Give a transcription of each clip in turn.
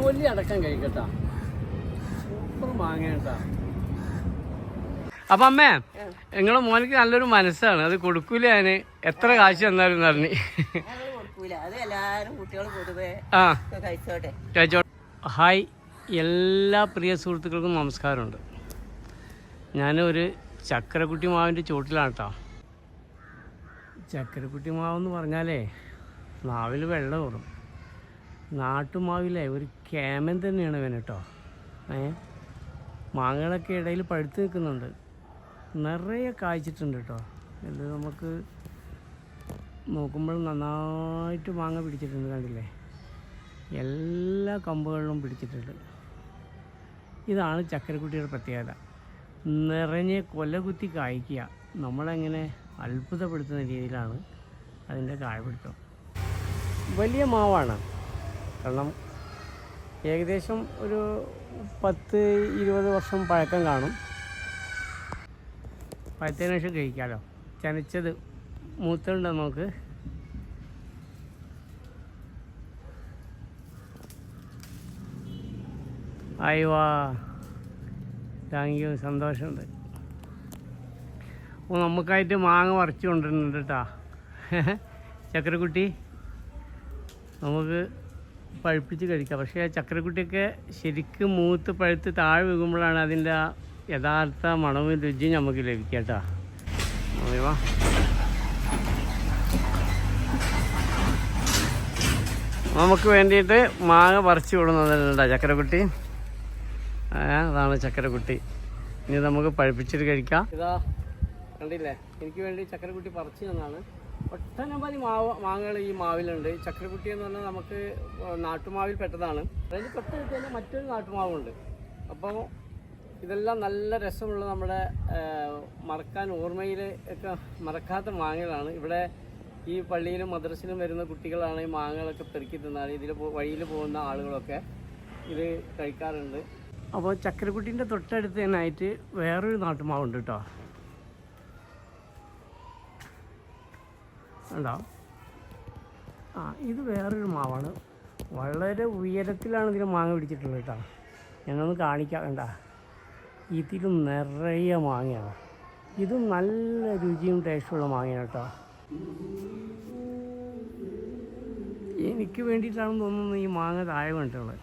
തൊലി അടക്കം കഴിക്കട്ടാ. സൂപ്പർ മാങ്ങ കേട്ടാ. അപ്പൊ അമ്മേ, നിങ്ങളെ മോനിക്ക് നല്ലൊരു മനസ്സാണ്, അത് കൊടുക്കൂല. ഞാന് എത്ര കാശ് തന്നാലും പറഞ്ഞു. ആ കഴിച്ചോട്ടെ. ഹായ്, എല്ലാ പ്രിയ സുഹൃത്തുക്കൾക്കും നമസ്കാരമുണ്ട്. ഞാനൊരു ചക്കരക്കുട്ടി മാവിൻ്റെ ചുവട്ടിലാണ് കേട്ടോ. ചക്കരക്കുട്ടി മാവെന്ന് പറഞ്ഞാലേ നാവിൽ വെള്ളം കയറും. നാട്ടുമാവിലെ ഒരു ക്യാമൻ തന്നെയാണ് ഇവൻ കേട്ടോ. മാങ്ങകളൊക്കെ ഇടയിൽ പഴുത്ത് നിൽക്കുന്നുണ്ട്, നിറയെ കായ്ച്ചിട്ടുണ്ട് കേട്ടോ. ഇത് നമുക്ക് നോക്കുമ്പോൾ നന്നായിട്ട് മാങ്ങ പിടിച്ചിട്ടുണ്ട്, കണ്ടില്ലേ? എല്ലാ കമ്പുകളിലും പിടിച്ചിട്ടുണ്ട്. ഇതാണ് ചക്കരക്കുട്ടിയുടെ പ്രത്യേകത, നിറഞ്ഞ് കൊലകുത്തി കായ്ക്കുക. നമ്മളെങ്ങനെ അത്ഭുതപ്പെടുത്തുന്ന രീതിയിലാണ് അതിൻ്റെ കായപിടുത്തം. വലിയ മാവാണ്, കാരണം ഏകദേശം ഒരു 10-20 വർഷം പഴക്കം കാണും. പഴത്തതിന് ശേഷം കഴിക്കാമല്ലോ. ചനച്ചത് മൂത്തുണ്ടോ നോക്ക്. അയ്യോ, താങ്ക് യു, സന്തോഷമുണ്ട്. അപ്പോൾ നമുക്കായിട്ട് മാങ്ങ പറിച്ചു കൊണ്ടിരുന്നുണ്ട് കേട്ടോ. ചക്കരക്കുട്ടി നമുക്ക് പഴുപ്പിച്ച് കഴിക്കാം. പക്ഷേ ചക്കരക്കുട്ടിയൊക്കെ ശരിക്കും മൂത്ത് പഴുത്ത് താഴെ വീകുമ്പോഴാണ് അതിൻ്റെ ആ യഥാർത്ഥ മണവും രുചിയും നമുക്ക് ലഭിക്കുക കേട്ടോ. നമുക്ക് വേണ്ടിയിട്ട് മാങ്ങ പറിച്ചു കൊടുക്കുന്നതല്ല ചക്കരക്കുട്ടി. അതാണ് ചക്കരക്കുട്ടി. ഇനി നമുക്ക് പഴുപ്പിച്ചിട്ട് കഴിക്കാം. ഇതാ കണ്ടില്ലേ, എനിക്ക് വേണ്ടി ചക്കരക്കുട്ടി പറിച്ചു തന്നാണ്. ഒട്ടനവധി മാങ്ങകൾ ഈ മാവിലുണ്ട്. ചക്കരക്കുട്ടി എന്ന് പറഞ്ഞാൽ നമുക്ക് നാട്ടുമാവിൽ പെട്ടതാണ്. അതിന് തൊട്ടടുത്ത് തന്നെ മറ്റൊരു നാട്ടുമാവുണ്ട്. അപ്പോൾ ഇതെല്ലാം നല്ല രസമുള്ള നമ്മുടെ മറക്കാൻ ഓർമ്മയിൽ ഒക്കെ മറക്കാത്ത മാങ്ങകളാണ്. ഇവിടെ ഈ പള്ളിയിലും മദ്രസിലും വരുന്ന കുട്ടികളാണ് ഈ മാങ്ങകളൊക്കെ പെറുക്കി തിന്നാൽ ഇതിൽ വഴിയിൽ പോകുന്ന ആളുകളൊക്കെ ഇത് കഴിക്കാറുണ്ട്. അപ്പോൾ ചക്കരക്കുട്ടീൻ്റെ തൊട്ടടുത്ത് തന്നെ ആയിട്ട് വേറൊരു നാട്ടുമാവുണ്ട് കേട്ടോ. ഉണ്ടോ? ഇത് വേറൊരു മാവാണ്. വളരെ ഉയരത്തിലാണ് ഇതിൽ മാങ്ങ പിടിച്ചിട്ടുള്ളത് കേട്ടോ. ഞങ്ങളൊന്ന് കാണിക്കാം. കണ്ട, ഇതിലും നിറയെ മാങ്ങയാണ്. ഇതും നല്ല രുചിയും ടേസ്റ്റുള്ള മാങ്ങയാണ് കേട്ടോ. എനിക്ക് വേണ്ടിയിട്ടാണെന്ന് തോന്നുന്നു ഈ മാങ്ങ താഴെ കണ്ടിട്ടുള്ളത്.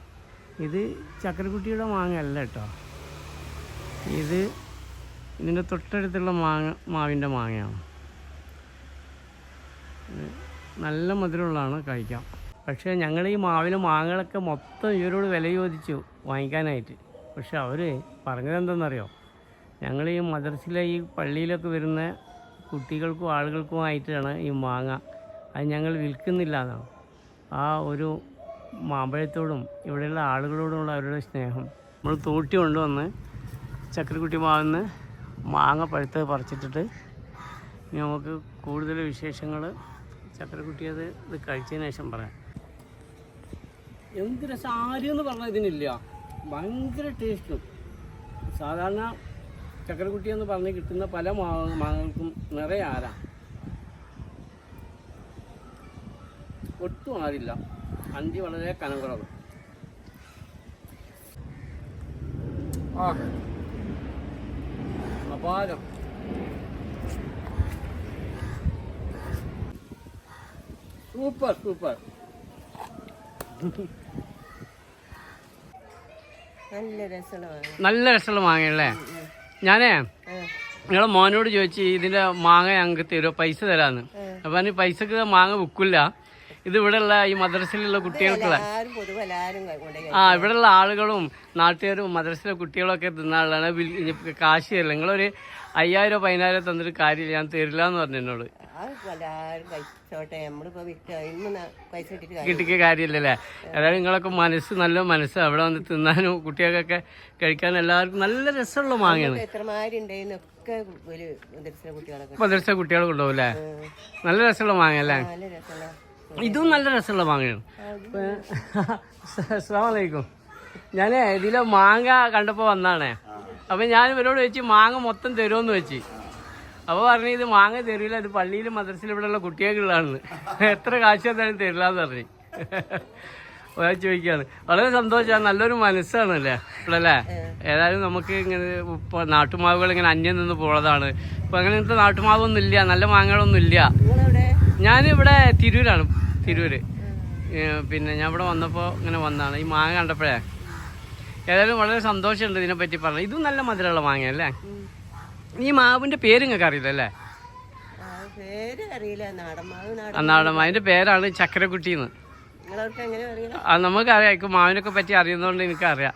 ഇത് ചക്കരക്കുട്ടിയുടെ മാങ്ങ അല്ല കേട്ടോ. ഇതിൻ്റെ തൊട്ടടുത്തുള്ള മാവിൻ്റെ മാങ്ങയാണ്. നല്ല മധുരമുള്ളതാണ്, കഴിക്കാം. പക്ഷേ ഞങ്ങൾ ഈ മാവിലെ മാങ്ങകളൊക്കെ മൊത്തം ഇവരോട് വില ചോദിച്ചു വാങ്ങിക്കാനായിട്ട്. പക്ഷെ അവർ പറഞ്ഞതെന്തെന്നറിയോ, ഞങ്ങൾ ഈ മദ്രസയിലെ ഈ പള്ളിയിലൊക്കെ വരുന്ന കുട്ടികൾക്കും ആളുകൾക്കുമായിട്ടാണ് ഈ മാങ്ങ, അത് ഞങ്ങൾ വിൽക്കുന്നില്ല എന്നാണ്. ആ ഒരു മാമ്പഴത്തോടും ഇവിടെയുള്ള ആളുകളോടുമുള്ള അവരുടെ സ്നേഹം. നമ്മൾ തോട്ടി കൊണ്ടുവന്ന് ചക്കരക്കുട്ടി മാവിന്ന് മാങ്ങ പഴുത്തത് പറിച്ചിട്ടിട്ട് ഇനി നമുക്ക് കൂടുതൽ വിശേഷങ്ങൾ ചക്കരക്കുട്ടി ഇത് കഴിച്ചതിന് ശേഷം പറയാം. എന്ത് രസം! ആരെന്ന് പറഞ്ഞാൽ ഇതിനില്ല, ഭയങ്കര ടേസ്റ്റും. സാധാരണ ചക്കരക്കുട്ടി എന്ന് പറഞ്ഞ് കിട്ടുന്ന പല മാങ്ങകൾക്കും നിറയെ ആരാ, ഒട്ടും ആരില്ല. അണ്ടി വളരെ കനം കുറവ്. അപാരം. Super super. നല്ല രസമുള്ള മാങ്ങയല്ലേ? ഞാനേ നിങ്ങളെ മോനോട് ചോദിച്ചു ഇതിൻ്റെ മാങ്ങ ഞങ്ങൾക്ക് തരുമോ, പൈസ തരാമെന്ന്. അപ്പം അതിന് പൈസക്ക് മാങ്ങ വിൽക്കില്ല. ഇത് ഇവിടെയുള്ള ഈ മദ്രസയിലുള്ള കുട്ടികൾക്കുള്ള ഇവിടെയുള്ള ആളുകളും നാട്ടുകാരും മദ്രസയിലെ കുട്ടികളൊക്കെ തിന്നാളാണ്. കാശ് തരില്ല. നിങ്ങളൊരു 5000-10,000 തന്നിട്ട് കാര്യമില്ല, ഞാൻ തരില്ല എന്ന് പറഞ്ഞു എന്നോട്. കിട്ടിക്ക കാര്യമില്ലല്ലേ? അതായത് നിങ്ങളൊക്കെ നല്ല മനസ്സ്, അവിടെ വന്ന് തിന്നാനും കുട്ടികൾക്കൊക്കെ കഴിക്കാനും എല്ലാവർക്കും നല്ല രസമുള്ള മാങ്ങയാണ്. മദ്രസ കുട്ടികളൊക്കെ ഉണ്ടാവും അല്ലേ? നല്ല രസമുള്ള മാങ്ങ അല്ലേ? ഇതും നല്ല രസമുള്ള മാങ്ങയാണ്. അസ്സലാമു അലൈക്കും. ഞാനേ ഇതിലെ മാങ്ങ കണ്ടപ്പോൾ വന്നാണേ. അപ്പം ഞാൻ ഇവരോട് ചോദിച്ചു മാങ്ങ മൊത്തം തരുമെന്ന് വെച്ച്. അപ്പോൾ പറഞ്ഞു ഇത് മാങ്ങ തരില്ല, ഇത് പള്ളിയിലും മദ്രസയിലും ഇവിടെയുള്ള കുട്ടികൾക്കുള്ളതാണെന്ന്. എത്ര കാശ് തന്നാലും തരില്ല എന്ന് പറഞ്ഞു. ചോദിക്കാണ്. വളരെ സന്തോഷമാണ്, നല്ലൊരു മനസ്സാണല്ലേ ഇവിടെ അല്ലേ. ഏതായാലും നമുക്ക് ഇങ്ങനെ ഇപ്പോൾ നാട്ടുമാവുകൾ ഇങ്ങനെ അന്യം നിന്ന് പോണതാണ്. ഇപ്പം അങ്ങനത്തെ നാട്ടുമാവൊന്നും ഇല്ല, നല്ല മാങ്ങകളൊന്നും ഇല്ല. ഞാനിവിടെ തിരൂരാണ്, തിരൂര്. പിന്നെ ഞാൻ ഇവിടെ വന്നപ്പോൾ ഇങ്ങനെ വന്നതാണ്, ഈ മാങ്ങ കണ്ടപ്പോഴേ. ഏതായാലും വളരെ സന്തോഷമുണ്ട് ഇതിനെപ്പറ്റി പറഞ്ഞു. ഇതും നല്ല മധുരമുള്ള മാങ്ങ അല്ലേ. ഈ മാവിൻ്റെ പേര് നിങ്ങൾക്ക് അറിയില്ലല്ലേ? നാടൻ മാവിൻ്റെ പേരാണ് ചക്കരക്കുട്ടിന്ന്. നമുക്കറിയാം, മാവിനൊക്കെ പറ്റി അറിയുന്നതുകൊണ്ട് എനിക്കറിയാം.